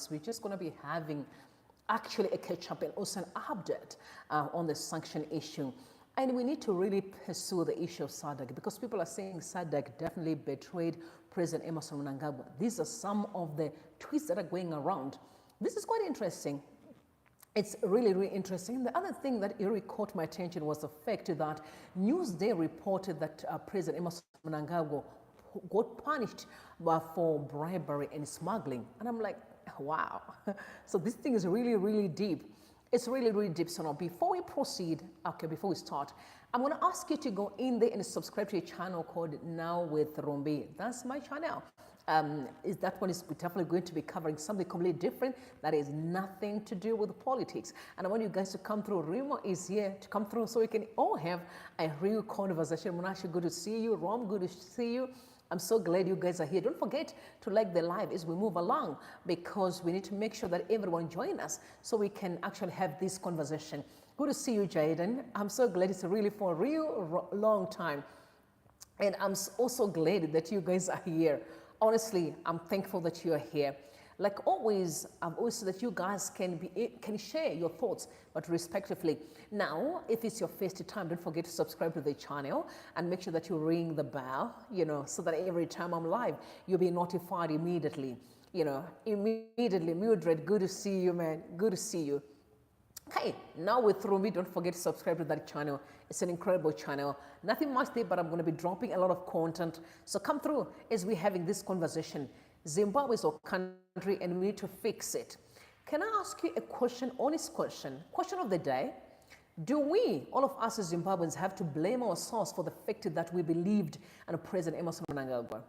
months, we're just going to be having actually a catch-up and also an update on the sanction issue. And we need to really pursue the issue of SADC, because people are saying SADC definitely betrayed President Emmerson Mnangagwa. These are some of the tweets that are going around. This is quite interesting. It's really, really interesting. The other thing that really caught my attention was the fact that Newsday reported that President Emmerson Mnangagwa got punished for bribery and smuggling. And I'm like, wow. So this thing is really, really deep. It's really, really deep. So now, before we proceed, before we start, I'm going to ask you to go in there and subscribe to a channel called Now with Rombi. That's my channel. That one is definitely going to be covering something completely different that is nothing to do with politics. And I want you guys to come through. Rimo is here to come through so we can all have a real conversation. Munashi, good to see you. Rom, good to see you. I'm so glad you guys are here. Don't forget to like the live as we move along, because we need to make sure that everyone join us so we can actually have this conversation. Good to see you, Jaden. I'm so glad. It's really for a real long time. And I'm also glad that you guys are here. Honestly, I'm thankful that you are here. Like always, I've always said that you guys can share your thoughts, but respectively. Now, if it's your first time, don't forget to subscribe to the channel and make sure that you ring the bell, so that every time I'm live, you'll be notified immediately. Immediately. Mildred, good to see you, man. Good to see you. Okay, now with Rumi, don't forget to subscribe to that channel. It's an incredible channel. Nothing much there, but I'm going to be dropping a lot of content. So come through as we're having this conversation. Zimbabwe is our country and we need to fix it. Can I ask you a question, honest question? Question of the day. Do we, all of us as Zimbabweans, have to blame ourselves for the fact that we believed in President Emmerson Mnangagwa?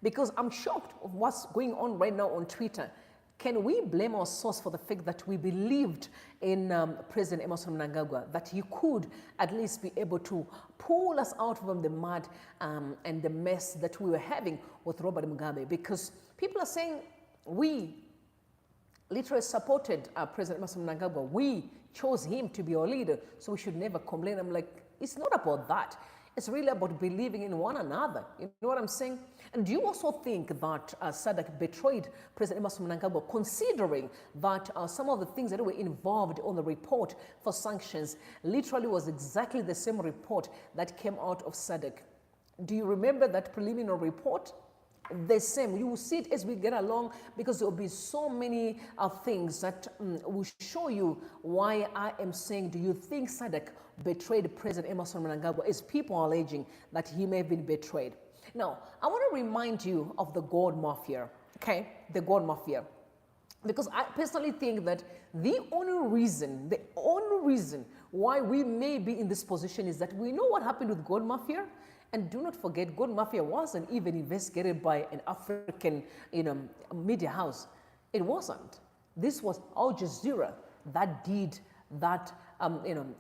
Because I'm shocked of what's going on right now on Twitter. Can we blame ourselves for the fact that we believed in President Emmerson Mnangagwa, that he could at least be able to pull us out from the mud and the mess that we were having with Robert Mugabe? Because people are saying we literally supported President Emmerson Mnangagwa. We chose him to be our leader, so we should never complain. I'm like, it's not about that. It's really about believing in one another. You know what I'm saying? And do you also think that SADC betrayed President Emmerson Mnangagwa, considering that some of the things that were involved on the report for sanctions literally was exactly the same report that came out of SADC? Do you remember that preliminary report? The same. You will see it as we get along, because there will be so many things that will show you why I am saying, do you think SADC betrayed President Emmerson Mnangagwa, as people are alleging that he may have been betrayed? Now, I want to remind you of the Gold Mafia, okay? The Gold Mafia. Because I personally think that the only reason why we may be in this position is that we know what happened with Gold Mafia. And do not forget, Gold Mafia wasn't even investigated by an African, media house. It wasn't. This was Al Jazeera that did that,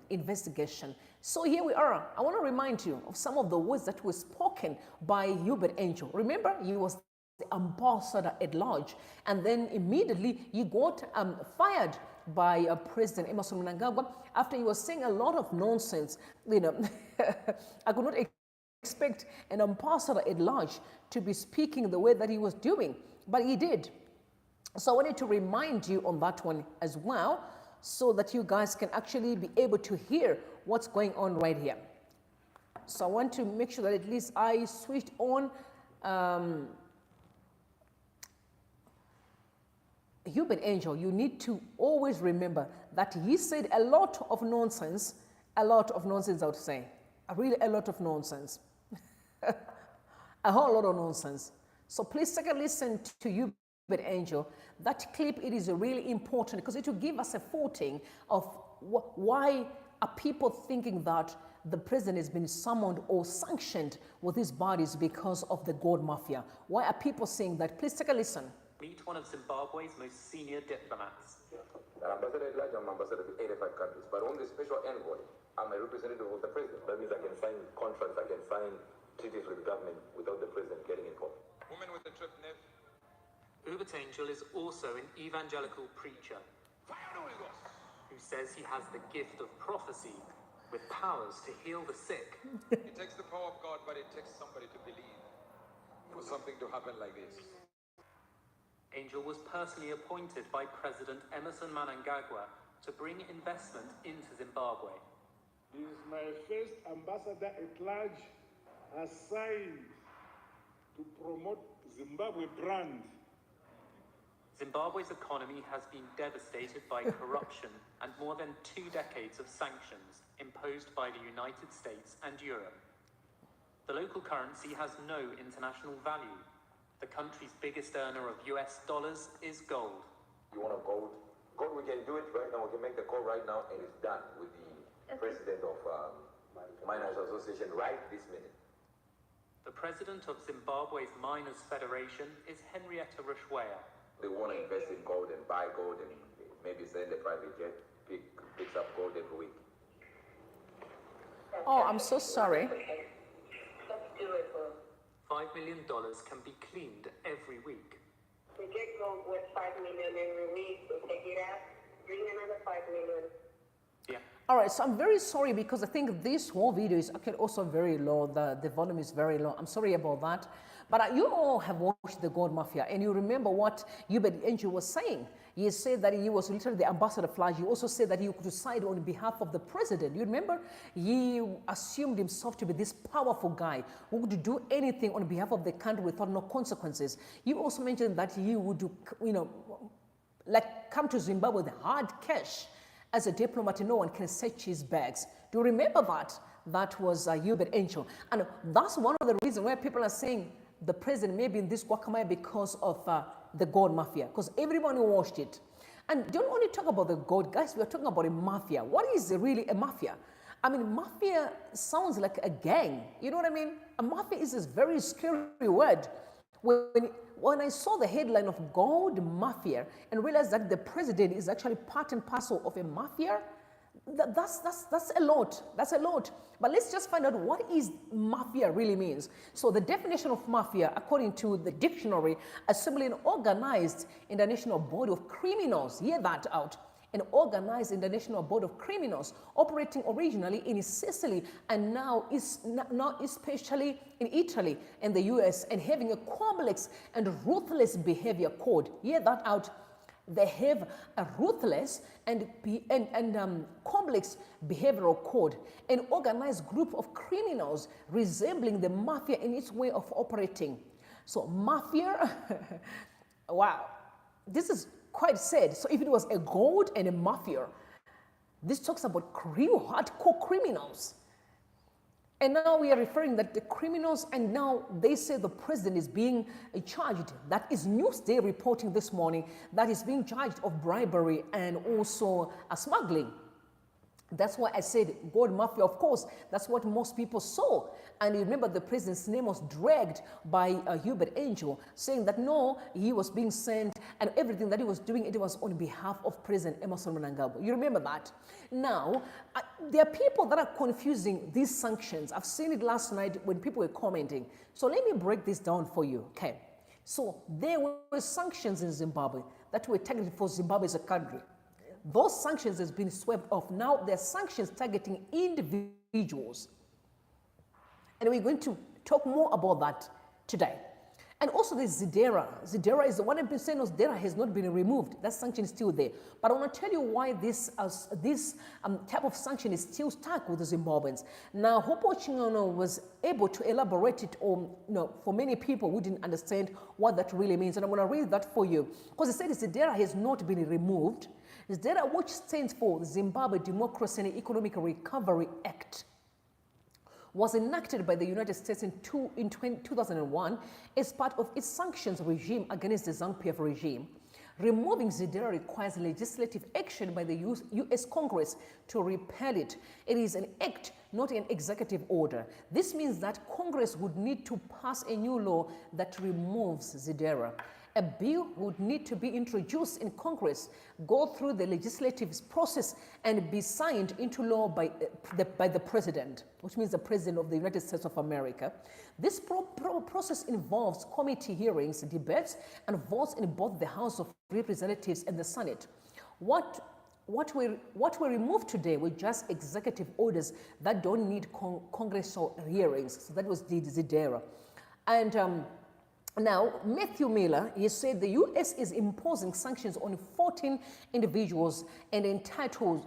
investigation. So here we are. I want to remind you of some of the words that were spoken by Hubert Angel. Remember, he was the ambassador at large, and then immediately he got fired by President Emmerson Mnangagwa after he was saying a lot of nonsense. I could not expect an ambassador at large to be speaking the way that he was doing, but he did. So I wanted to remind you on that one as well, so that you guys can actually be able to hear what's going on right here. So I want to make sure that at least I switched on Hubert Angel. You need to always remember that he said a lot of nonsense, I would say. Really a lot of nonsense. A whole lot of nonsense. So please take a listen to Hubert Angel. That clip, it is really important because it will give us a footing of why are people thinking that the president has been summoned or sanctioned with his bodies because of the Gold Mafia. Why are people saying that? Please take a listen. Meet one of Zimbabwe's most senior diplomats. An ambassador at large, I'm an ambassador to 85 countries, but only special envoy. I'm a representative of the president. That means I can sign contracts, I can sign treaties with the government without the president getting involved. Woman with the trip net. Hubert Angel is also an evangelical preacher who says he has the gift of prophecy with powers to heal the sick. It takes the power of God, but it takes somebody to believe for something to happen like this. Angel was personally appointed by President Emmerson Mnangagwa to bring investment into Zimbabwe. He is my first ambassador at large assigned to promote Zimbabwe brand. Zimbabwe's economy has been devastated by corruption and more than 2 decades of sanctions imposed by the United States and Europe. The local currency has no international value. The country's biggest earner of US dollars is gold. You want a gold? Gold, we can do it right now. We can make the call right now, and it's done with the president of Miners Association right this minute. The president of Zimbabwe's Miners Federation is Henrietta Rushweya. They want to invest in gold and buy gold and maybe send a private jet, picks up gold every week. Oh, I'm so sorry. Let's do it, bro. $5 million can be cleaned every week. We get gold worth $5 million every week. We take it out, bring another $5 million. Yeah. All right, so I'm very sorry because I think this whole video is actually also very low. The volume is very low. I'm sorry about that. But you all have watched the Gold Mafia, and you remember what Hubert Angel was saying. He said that he was literally the ambassador flag. He also said that he could decide on behalf of the president. You remember? He assumed himself to be this powerful guy who could do anything on behalf of the country without no consequences. You also mentioned that he would do, like come to Zimbabwe with hard cash. As a diplomat, no one can search his bags. Do you remember that? That was Hubert Angel. And that's one of the reasons why people are saying the president may be in this guacamole because of the Gold Mafia, because everyone watched it. And don't only talk about the gold, guys, we are talking about a mafia. What is really a mafia? I mean, mafia sounds like a gang. You know what I mean? A mafia is this very scary word. When I saw the headline of Gold Mafia and realized that the president is actually part and parcel of a mafia, that's a lot. That's a lot. But let's just find out what is mafia really means. So the definition of mafia, according to the dictionary, assembly an organized international body of criminals. Hear that out. An organized international body of criminals operating originally in Sicily and now especially in Italy and the US, and having a complex and ruthless behavior code. Hear that out. They have a ruthless and complex behavioral code, an organized group of criminals resembling the mafia in its way of operating. So mafia, wow, this is quite sad. So if it was a gold and a mafia, this talks about real hardcore criminals. And now we are referring that the criminals, and now they say the president is being charged. That is Newsday reporting this morning that is being charged of bribery and also smuggling. That's why I said Gold Mafia, of course, that's what most people saw. And you remember the president's name was dragged by Hubert Angel, saying that no, he was being sent and everything that he was doing, it was on behalf of President Emmerson Mnangagwa. You remember that? Now, there are people that are confusing these sanctions. I've seen it last night when people were commenting. So let me break this down for you, okay? So there were sanctions in Zimbabwe that were targeted for Zimbabwe as a country. Those sanctions has been swept off. Now there are sanctions targeting individuals. And we're going to talk more about that today. And also there's Zidera. Zidera is the 100% of Zidera has not been removed. That sanction is still there. But I want to tell you why this type of sanction is still stuck with the Zimbabweans. Now, Hopo Chiwenga was able to elaborate it on, for many people who didn't understand what that really means. And I'm going to read that for you. Because it said Zidera has not been removed. Zidera, which stands for Zimbabwe Democracy and Economic Recovery Act, was enacted by the United States in 2001 as part of its sanctions regime against the ZANU-PF regime. Removing Zidera requires legislative action by the US Congress to repeal it. It is an act, not an executive order. This means that Congress would need to pass a new law that removes Zidera. A bill would need to be introduced in Congress, go through the legislative process, and be signed into law by the president, which means the president of the United States of America. This process involves committee hearings, debates, and votes in both the House of Representatives and the Senate. What we removed today were just executive orders that don't need congressional hearings. So that was the Zidera. And Now, Matthew Miller, he said the U.S. is imposing sanctions on 14 individuals and entitled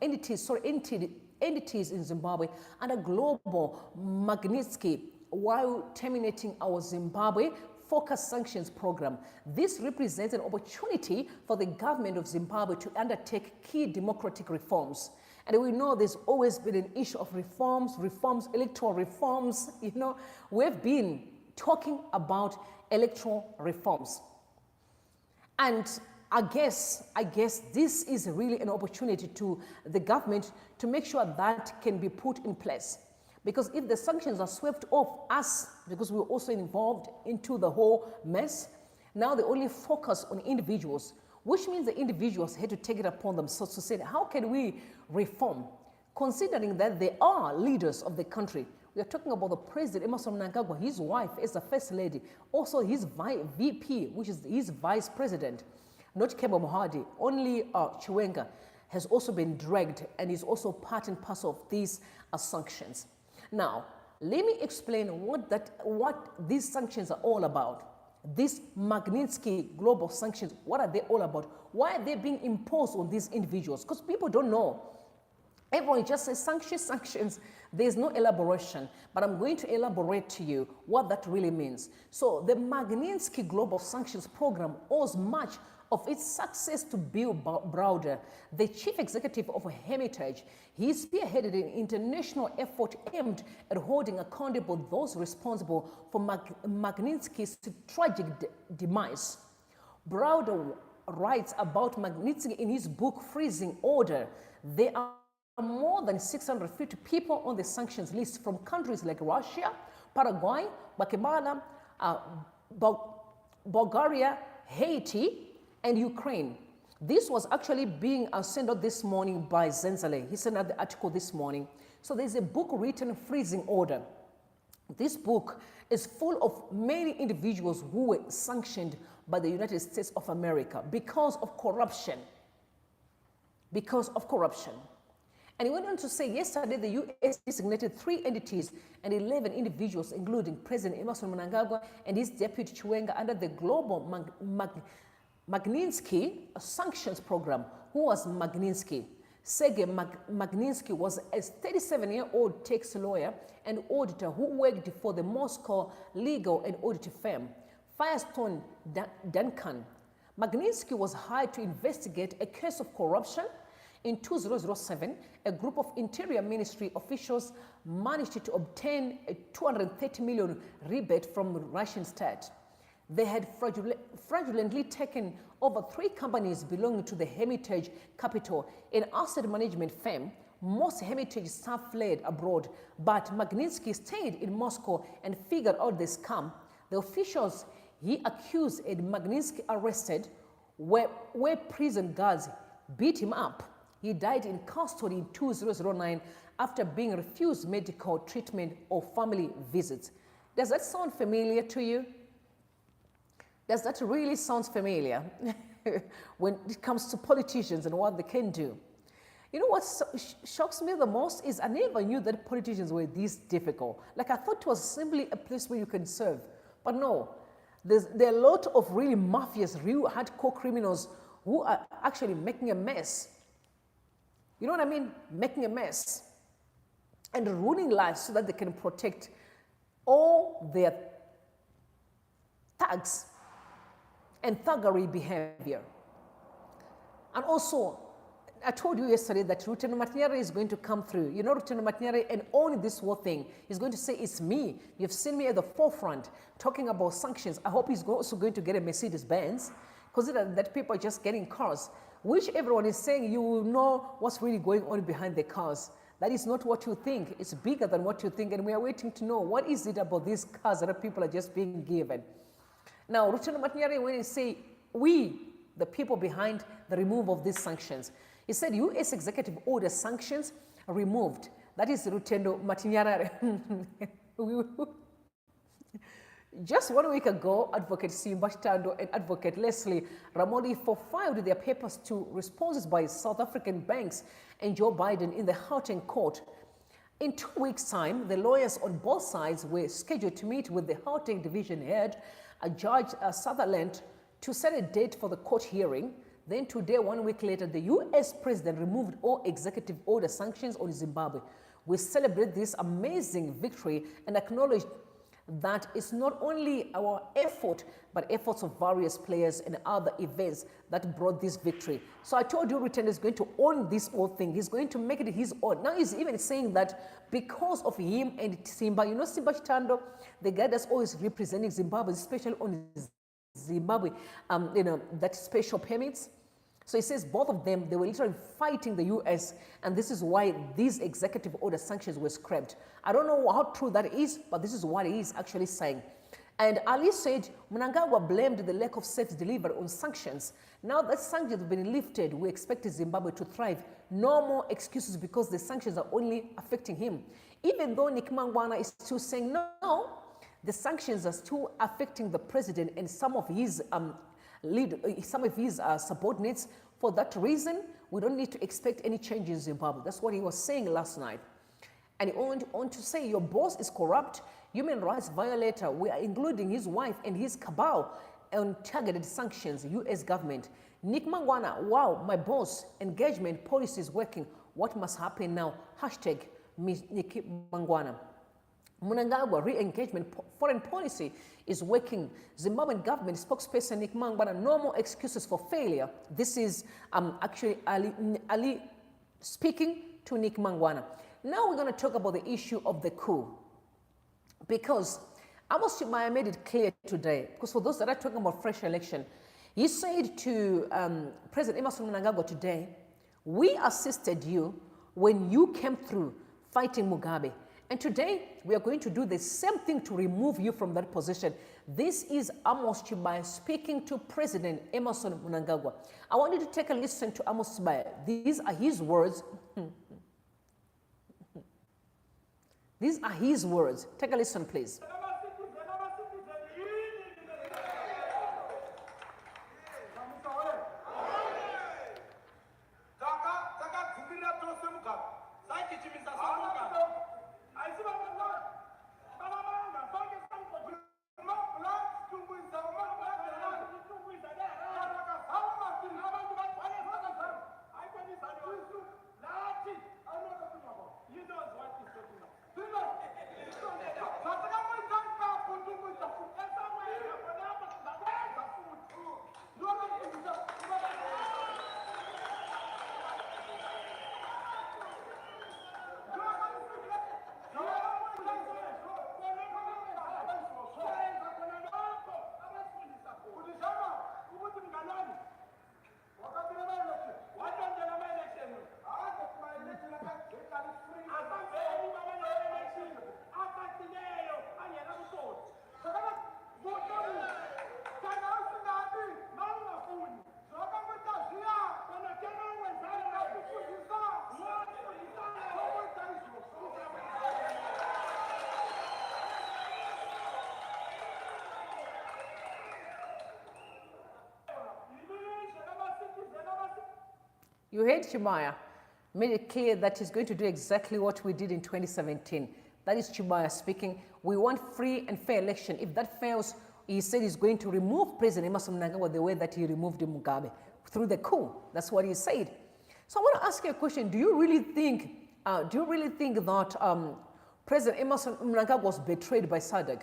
entities in Zimbabwe under Global Magnistsky while terminating our Zimbabwe focused sanctions program. This represents an opportunity for the government of Zimbabwe to undertake key democratic reforms. And we know there's always been an issue of reforms, electoral reforms. You know, we've been talking about electoral reforms. And I guess this is really an opportunity to the government to make sure that can be put in place. Because if the sanctions are swept off us, because we're also involved into the whole mess, now they only focus on individuals, which means the individuals had to take it upon themselves to say, how can we reform? Considering that they are leaders of the country. We are talking about the President Emmerson Mnangagwa, his wife is the First Lady, also his VP, which is his Vice President, not Kemba Mohadi, only Chiwenga has also been dragged and is also part and parcel of these sanctions. Now, let me explain what these sanctions are all about. These Magnitsky global sanctions, what are they all about? Why are they being imposed on these individuals? Because people don't know. Everyone just says sanctions, sanctions. There's no elaboration, but I'm going to elaborate to you what that really means. So the Magnitsky Global Sanctions Program owes much of its success to Bill Browder, the chief executive of Hermitage. He spearheaded an international effort aimed at holding accountable those responsible for Magnitsky's tragic demise. Browder writes about Magnitsky in his book Freezing Order. There are more than 650 people on the sanctions list from countries like Russia, Paraguay, Guatemala, Bulgaria, Haiti, and Ukraine. This was actually being sent out this morning by Zenzale. He sent out the article this morning. So there's a book written, Freezing Order. This book is full of many individuals who were sanctioned by the United States of America because of corruption. Because of corruption. And he went on to say yesterday the U.S. designated 3 entities and 11 individuals, including President Emmerson Mnangagwa and his deputy Chiwenga, under the Global Magnistsky Sanctions Program. Who was Magnitsky? Sergei Magnitsky was a 37-year-old tax lawyer and auditor who worked for the Moscow legal and audit firm Firestone Duncan. Magnitsky was hired to investigate a case of corruption. In 2007, a group of Interior Ministry officials managed to obtain a $230 million rebate from the Russian state. They had fraudulently taken over 3 companies belonging to the Hermitage Capital, an asset management firm. Most Hermitage staff fled abroad, but Magnitsky stayed in Moscow and figured out the scam. The officials he accused and Magnitsky arrested where prison guards beat him up. He died in custody in 2009 after being refused medical treatment or family visits. Does that sound familiar to you? Does that really sound familiar when it comes to politicians and what they can do? You know what shocks me the most is I never knew that politicians were this difficult. Like I thought it was simply a place where you can serve. But no, there are a lot of really mafias, real hardcore criminals who are actually making a mess. You know what I mean? Making a mess and ruining lives so that they can protect all their thugs and thuggery behavior. And also, I told you yesterday that Lieutenant Matinyari is going to come through. You know, Lieutenant Matinyari, and own this whole thing. He's going to say, it's me. You've seen me at the forefront talking about sanctions. I hope he's also going to get a Mercedes-Benz. Consider that people are just getting cars, which everyone is saying you will know what's really going on behind the cars. That is not what you think. It's bigger than what you think, and we are waiting to know what is it about these cars that people are just being given. Now, Lieutenant Matinyari, when he say we, the people behind the removal of these sanctions, he said U.S. executive order sanctions removed. That is Lieutenant Matinyari. Just 1 week ago, Advocate Simba Tando and Advocate Leslie Ramodi filed their papers to responses by South African banks and Joe Biden in the Gauteng court. In 2 weeks' time, the lawyers on both sides were scheduled to meet with the Gauteng division head, Judge Sutherland to set a date for the court hearing. Then today, 1 week later, the US president removed all executive order sanctions on Zimbabwe. We celebrate this amazing victory and acknowledge that it's not only our effort, but efforts of various players and other events that brought this victory. So I told you Return is going to own this whole thing. He's going to make it his own. Now he's even saying that because of him and Simba, you know Simba Chitando, the guy that's always representing Zimbabwe, especially on Zimbabwe, you know, that special permits. So he says both of them, they were literally fighting the US, and this is why these executive order sanctions were scrapped. I don't know how true that is, but this is what he is actually saying. And Ali said Mnangagwa blamed the lack of safe delivery on sanctions. Now that sanctions have been lifted, we expect Zimbabwe to thrive. No more excuses because the sanctions are only affecting him. Even though Nick Mangwana is still saying no, the sanctions are still affecting the president and some of his subordinates. For that reason, we don't need to expect any change in Zimbabwe. That's what he was saying last night. And he went on to say, your boss is corrupt, human rights violator. We are including his wife and his cabal on targeted sanctions, US government. Nick Mangwana, wow, my boss, engagement policy is working. What must happen now? Hashtag Nick Mangwana. Mnangagwa re-engagement foreign policy is working. Zimbabwean government spokesperson Nick Mangwana, no more excuses for failure. This is actually Ali speaking to Nick Mangwana. Now we're going to talk about the issue of the coup. Because Amos Chimaya made it clear today, because for those that are talking about fresh election, he said to President Emmerson Mnangagwa today, we assisted you when you came through fighting Mugabe. And today, we are going to do the same thing to remove you from that position. This is Amos Chibaya speaking to President Emmerson Mnangagwa. I want you to take a listen to Amos Chibaya. These are his words. These are his words. Take a listen, please. You heard Chibaya made it clear that he's going to do exactly what we did in 2017. That is Chibaya speaking. We want free and fair election. If that fails, he said he's going to remove President Emmerson Mnangagwa the way that he removed Mugabe, through the coup. That's what he said. So I want to ask you a question. Do you really think that President Emmerson Mnangagwa was betrayed by SADC?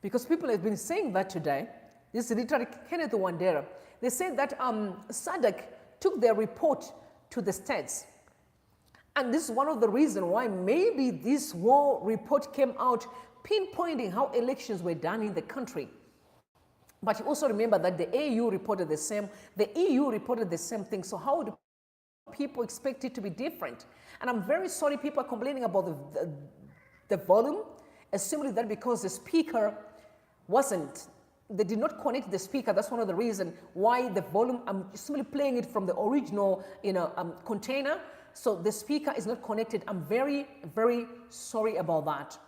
Because people have been saying that today. This is literally Kenneth Wandera. They say that SADC took their report to the states. And this is one of the reasons why maybe this war report came out pinpointing how elections were done in the country. But you also remember that the AU reported the same, the EU reported the same thing. So how do people expect it to be different? And I'm very sorry people are complaining about the volume, assuming that because the speaker they did not connect the speaker. That's one of the reasons why the volume, I'm simply playing it from the original container. So the speaker is not connected. I'm very, very sorry about that.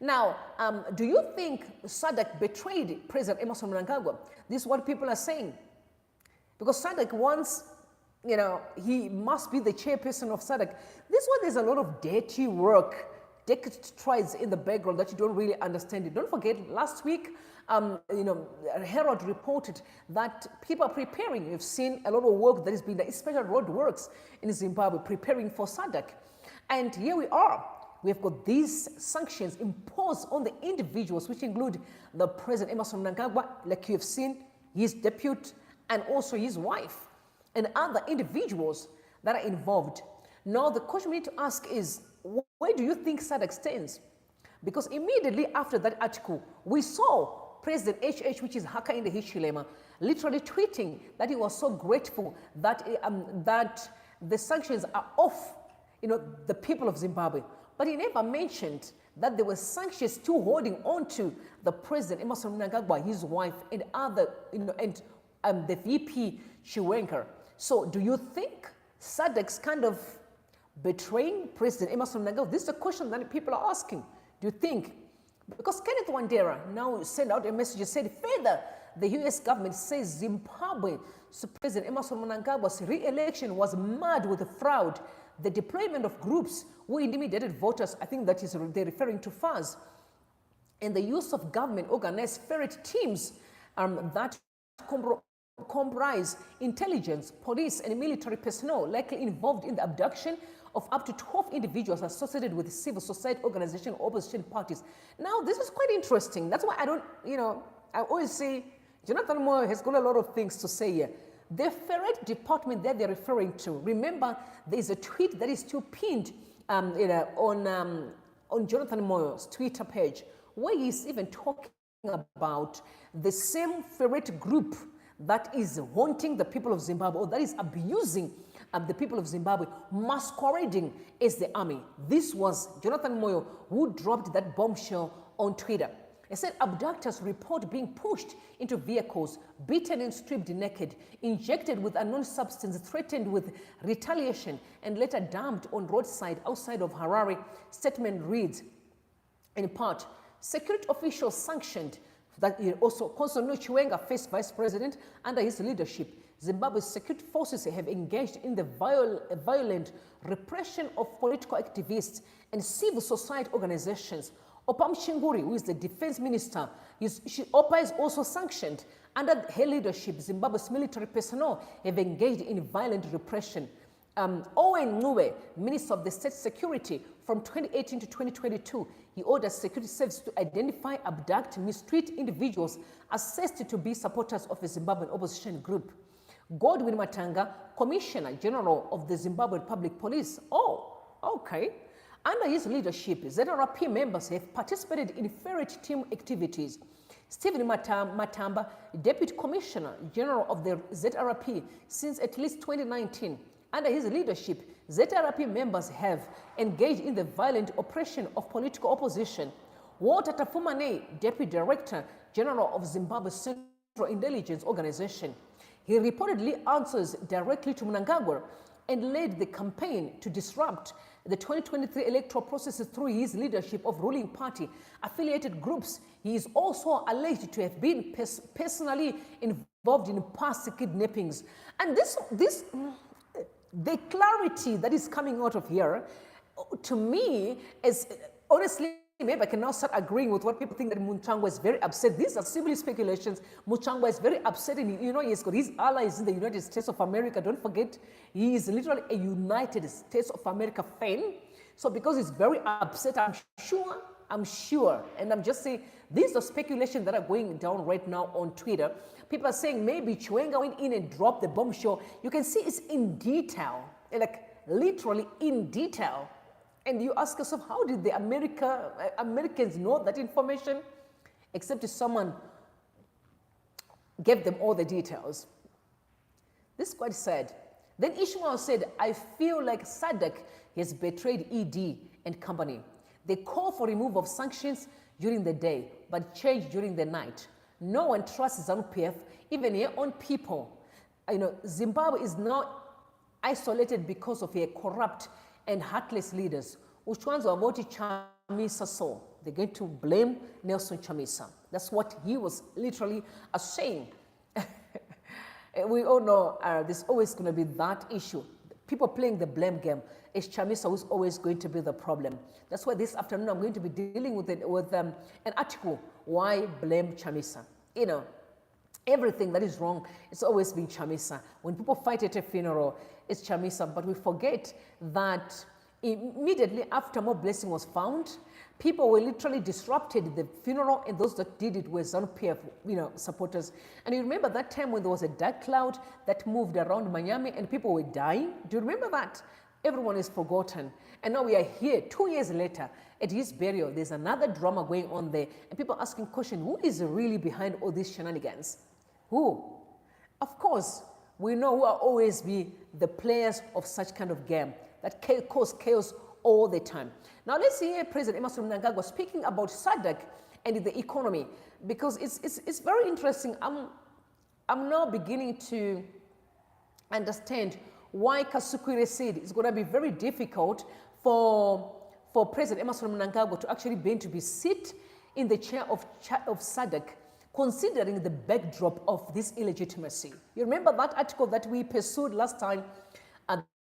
Now, do you think SADC betrayed President Emmerson Mnangagwa? This is what people are saying. Because SADC wants, he must be the chairperson of SADC. This one, there's a lot of dirty work, decades tries in the background that you don't really understand it. Don't forget, last week, Herald reported that people are preparing. You've seen a lot of work that has been done, especially road works in Zimbabwe, preparing for SADC. And here we are. We've got these sanctions imposed on the individuals, which include the President Emmerson Mnangagwa, like you've seen, his deputy, and also his wife, and other individuals that are involved. Now, the question we need to ask is, where do you think SADC stands? Because immediately after that article, we saw President HH, which is Hakainde Hichilema, literally tweeting that he was so grateful that, that the sanctions are off, the people of Zimbabwe. But he never mentioned that there were sanctions still holding on to the President Emmerson Mnangagwa, his wife, and other, and the VP Chiwenga. So do you think SADC's kind of betraying President Emmerson Mnangagwa? This is a question that people are asking. Do you think? Because Kenneth Wandera now sent out a message, said further, the US government says Zimbabwe President Emmerson Mnangagwa's re-election was marred with fraud. The deployment of groups who intimidated voters, I think that is they're referring to FAS, and the use of government-organized ferret teams that comprise intelligence, police, and military personnel likely involved in the abduction of up to 12 individuals associated with civil society organization opposition parties. Now, this is quite interesting. That's why I don't, I always say, Jonathan Moore has got a lot of things to say here. The ferret department that they're referring to, remember, there's a tweet that is still pinned on Jonathan Moyo's Twitter page, where he's even talking about the same ferret group that is haunting the people of Zimbabwe, or that is abusing the people of Zimbabwe, masquerading as the army. This was Jonathan Moyo who dropped that bombshell on Twitter. He said abductors report being pushed into vehicles, beaten and stripped naked, injected with unknown substance, threatened with retaliation, and later dumped on roadside outside of Harare. Statement reads, in part, security officials sanctioned that also Constantino Chiwenga, first vice president, under his leadership. Zimbabwe's security forces have engaged in the violent repression of political activists and civil society organizations. Opam Shinguri, who is the defense minister, OPA is also sanctioned. Under her leadership, Zimbabwe's military personnel have engaged in violent repression. Owen Ngube, Minister of the State Security, from 2018 to 2022, he ordered security services to identify, abduct, mistreat individuals assessed to be supporters of a Zimbabwean opposition group. Godwin Matanga, Commissioner General of the Zimbabwe Public Police. Oh, okay. Under his leadership, ZRP members have participated in ferret team activities. Stephen Matamba, Deputy Commissioner General of the ZRP since at least 2019. Under his leadership, ZRP members have engaged in the violent oppression of political opposition. Walter Tafumane, Deputy Director General of Zimbabwe's Central Intelligence Organization. He reportedly answers directly to Mnangagwa and led the campaign to disrupt the 2023 electoral processes through his leadership of ruling party affiliated groups. He is also alleged to have been personally involved in past kidnappings. And the clarity that is coming out of here, to me, is honestly, maybe I can now start agreeing with what people think, that Mnangagwa is very upset. These are simply speculations. Mnangagwa is very upset, and he's got his allies in the United States of America. Don't forget, he is literally a United States of America fan. So because he's very upset, I'm sure, and I'm just saying, these are speculations that are going down right now on Twitter. People are saying maybe Chiwenga went in and dropped the bombshell. You can see it's in detail, like literally in detail. And you ask yourself, how did the Americans know that information? Except if someone gave them all the details. This is quite sad. Then Ishmael said, I feel like SADC has betrayed ED and company. They call for removal of sanctions during the day, but change during the night. No one trusts ZANU-PF, even their own people. Zimbabwe is not isolated because of a corrupt and heartless leaders. Uchwanzo Aboti Chamisa saw. They're going to blame Nelson Chamisa. That's what he was literally saying. We all know there's always going to be that issue. people playing the blame game. It's Chamisa who's always going to be the problem. That's why this afternoon I'm going to be dealing with an article, Why Blame Chamisa? You know, everything that is wrong, it's always been Chamisa. When people fight at a funeral, it's Chamisa, but we forget that immediately after more blessing was found, people were literally disrupted the funeral, and those that did it were ZANU-PF, supporters. And you remember that time when there was a dark cloud that moved around Miami and people were dying? Do you remember that? Everyone is forgotten. And now we are here 2 years later at his burial. There's another drama going on there, and people asking question, who is really behind all these shenanigans? Who? Of course, we know who will always be the players of such kind of game that cause chaos all the time. Now let's hear President Emmerson Mnangagwa speaking about SADC and the economy, because it's very interesting. I'm now beginning to understand why Kasukure said it's going to be very difficult for President Emmerson Mnangagwa to actually be able to sit in the chair of SADC, considering the backdrop of this illegitimacy. You remember that article that we pursued last time?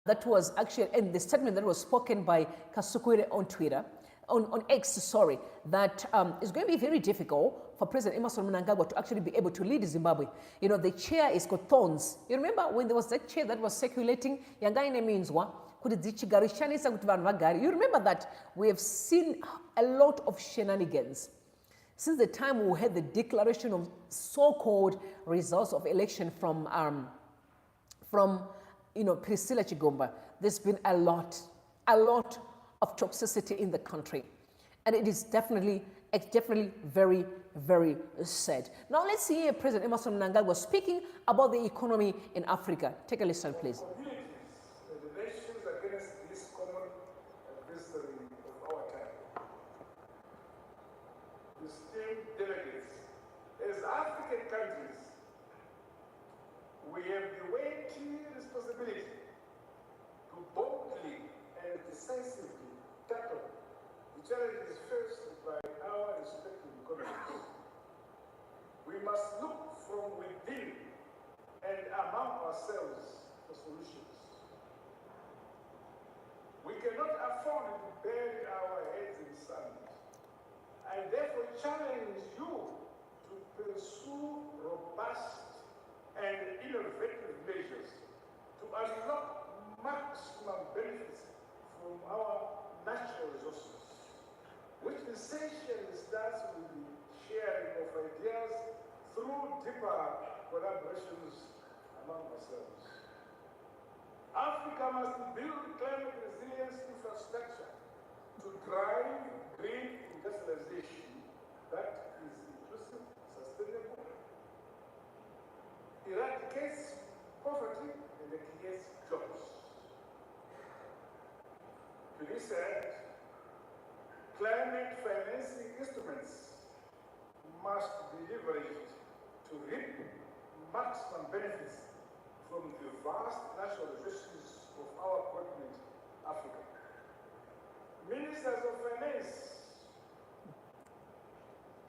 That was actually, and the statement that was spoken by Kasukure on Twitter, on X, sorry, that it's going to be very difficult for President Emmerson Mnangagwa to actually be able to lead Zimbabwe. You know, the chair is got thorns. You remember when there was that chair that was circulating, Yangaine means what? You remember that? We have seen a lot of shenanigans since the time we had the declaration of so-called results of election from Priscilla Chigomba. There's been a lot of toxicity in the country. And it is definitely very, very sad. Now let's hear President Emmerson Mnangagwa speaking about the economy in Africa. Take a listen, please. The nations against this common adversary of our time. Esteemed delegates, as African countries, we have the weighty responsibility to boldly and decisively tackle the challenges faced by our respective economies. We must look from within and among ourselves for solutions. We cannot afford to bury our heads in sand. I therefore challenge you to pursue robust and innovative measures to unlock maximum benefits from our natural resources, which essentially starts with the sharing of ideas through deeper collaborations among ourselves. Africa must build climate resilience infrastructure to drive green industrialization that is inclusive, sustainable, eradicates poverty, and creates jobs. To this end, climate financing instruments must be leveraged to reap maximum benefits from the vast natural resources of our continent, Africa. Ministers of Finance,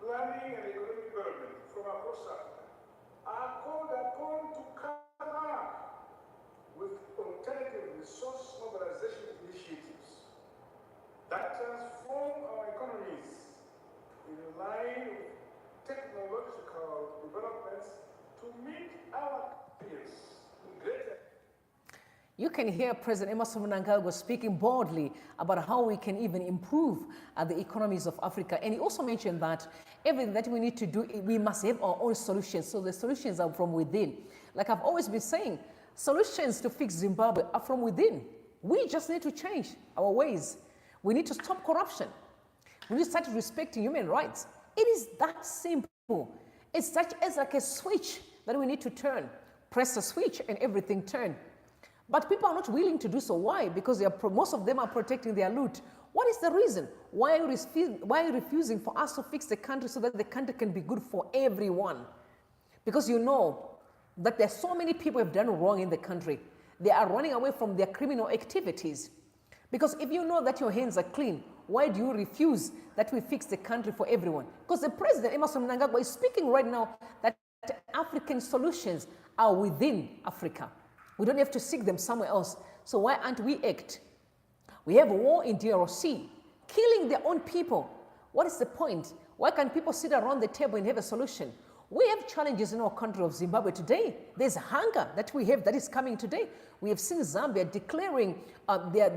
Planning and Economic Development from across Africa are called upon to come up with alternative resource mobilization initiatives that transform our economies in line with technological developments to meet our peers in greater. You can hear President Emmerson Mnangagwa speaking boldly about how we can even improve the economies of Africa. And he also mentioned that everything that we need to do, we must have our own solutions. So the solutions are from within. Like I've always been saying, solutions to fix Zimbabwe are from within. We just need to change our ways. We need to stop corruption. We need to start respecting human rights. It is that simple. It's such as like a switch that we need to turn. Press the switch and everything turn. But people are not willing to do so. Why? Because most of them are protecting their loot. What is the reason? Why are you refusing for us to fix the country so that the country can be good for everyone? Because you know that there are so many people who have done wrong in the country. They are running away from their criminal activities. Because if you know that your hands are clean, why do you refuse that we fix the country for everyone? Because the President Emmerson Mnangagwa is speaking right now that African solutions are within Africa. We don't have to seek them somewhere else. So why aren't we act? We have a war in DRC, killing their own people. What is the point? Why can't people sit around the table and have a solution? We have challenges in our country of Zimbabwe today. There's hunger that we have that is coming today. We have seen Zambia declaring their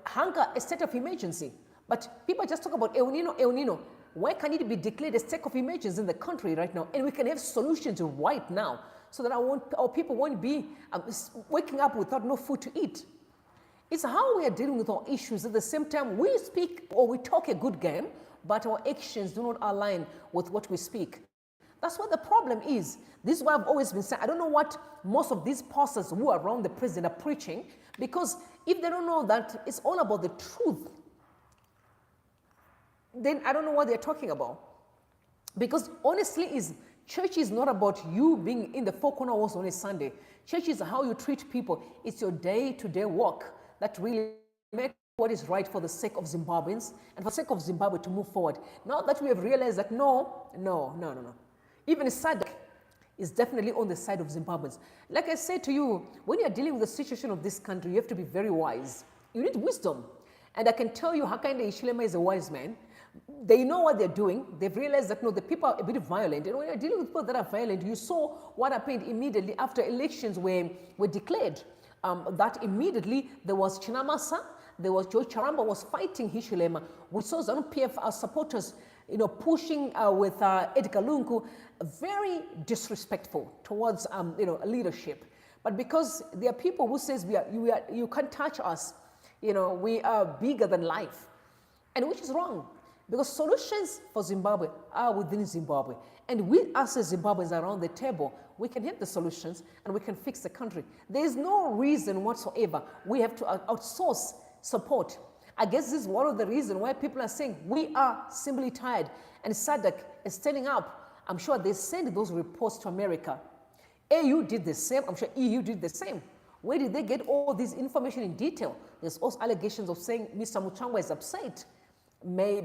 hunger a state of emergency. But people just talk about El Nino, El Nino. Why can't it be declared a state of emergency in the country right now? And we can have solutions right now so that our people won't be waking up without no food to eat. It's how we are dealing with our issues. At the same time, we speak or we talk a good game, but our actions do not align with what we speak. That's what the problem is. This is why I've always been saying, I don't know what most of these pastors who are around the president are preaching, because if they don't know that it's all about the truth, then I don't know what they're talking about. Because honestly, church is not about you being in the four corners on a Sunday. Church is how you treat people. It's your day-to-day work that really makes what is right for the sake of Zimbabweans and for the sake of Zimbabwe to move forward. Now that we have realized that no. Even SADC is definitely on the side of Zimbabweans. Like I said to you, when you're dealing with the situation of this country, you have to be very wise. You need wisdom. And I can tell you, Hakainde Hichilema is a wise man. They know what they're doing. They've realized that, no, the people are a bit violent. And when you're dealing with people that are violent, you saw what happened immediately after elections were declared. That immediately there was Chinamasa, there was George Charamba was fighting Hichilema. We saw ZANU-PF supporters pushing with Edgar Lungu, very disrespectful towards leadership. But because there are people who says you can't touch us, we are bigger than life, and which is wrong, because solutions for Zimbabwe are within Zimbabwe, and we as Zimbabweans around the table, we can have the solutions and we can fix the country. There is no reason whatsoever we have to outsource support. I guess this is one of the reasons why people are saying we are simply tired, and SADC is standing up. I'm sure they sent those reports to America. AU did the same. I'm sure EU did the same. Where did they get all this information in detail? There's also allegations of saying Mr. Muchangwa is upset,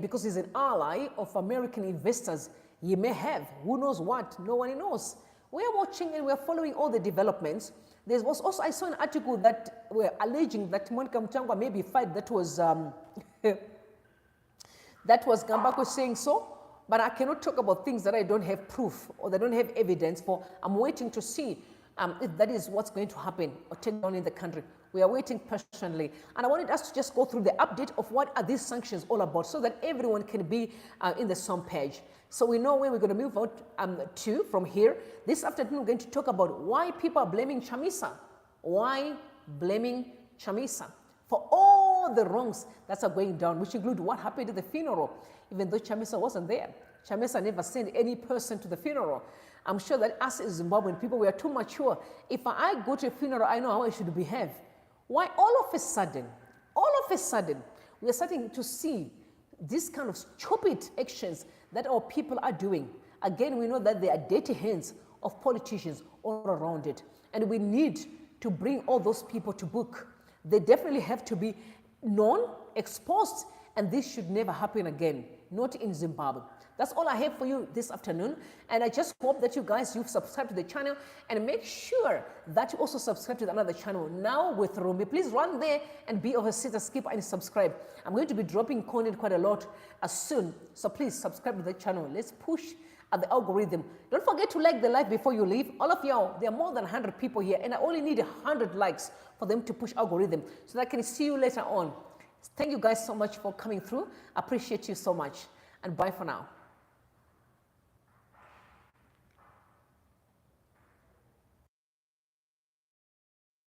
because he's an ally of American investors. He may have, who knows what, no one knows. We're watching and we're following all the developments. There was also, I saw an article that were alleging that Monica Muchangwa may be fired. That was Gambako saying so, but I cannot talk about things that I don't have proof or that I don't have evidence for. I'm waiting to see if that is what's going to happen or take down in the country. We are waiting patiently. And I wanted us to just go through the update of what are these sanctions all about so that everyone can be in the same page. So we know where we're going to move out to from here. This afternoon, we're going to talk about why people are blaming Chamisa. Why blaming Chamisa for all the wrongs that are going down, which include what happened at the funeral, even though Chamisa wasn't there. Chamisa never sent any person to the funeral. I'm sure that us as Zimbabwean people, we are too mature. If I go to a funeral, I know how I should behave. Why all of a sudden, we are starting to see this kind of stupid actions that our people are doing. Again, we know that there are dirty hands of politicians all around it. And we need to bring all those people to book. They definitely have to be known, exposed, and this should never happen again, not in Zimbabwe. That's all I have for you this afternoon. And I just hope that you've subscribed to the channel, and make sure that you also subscribe to another channel now with Rumi. Please run there and be of a sitter, skip and subscribe. I'm going to be dropping content quite a lot soon. So please subscribe to the channel. Let's push at the algorithm. Don't forget to like the live before you leave. All of y'all, there are more than 100 people here, and I only need 100 likes for them to push algorithm so that I can see you later on. Thank you guys so much for coming through. I appreciate you so much, and bye for now.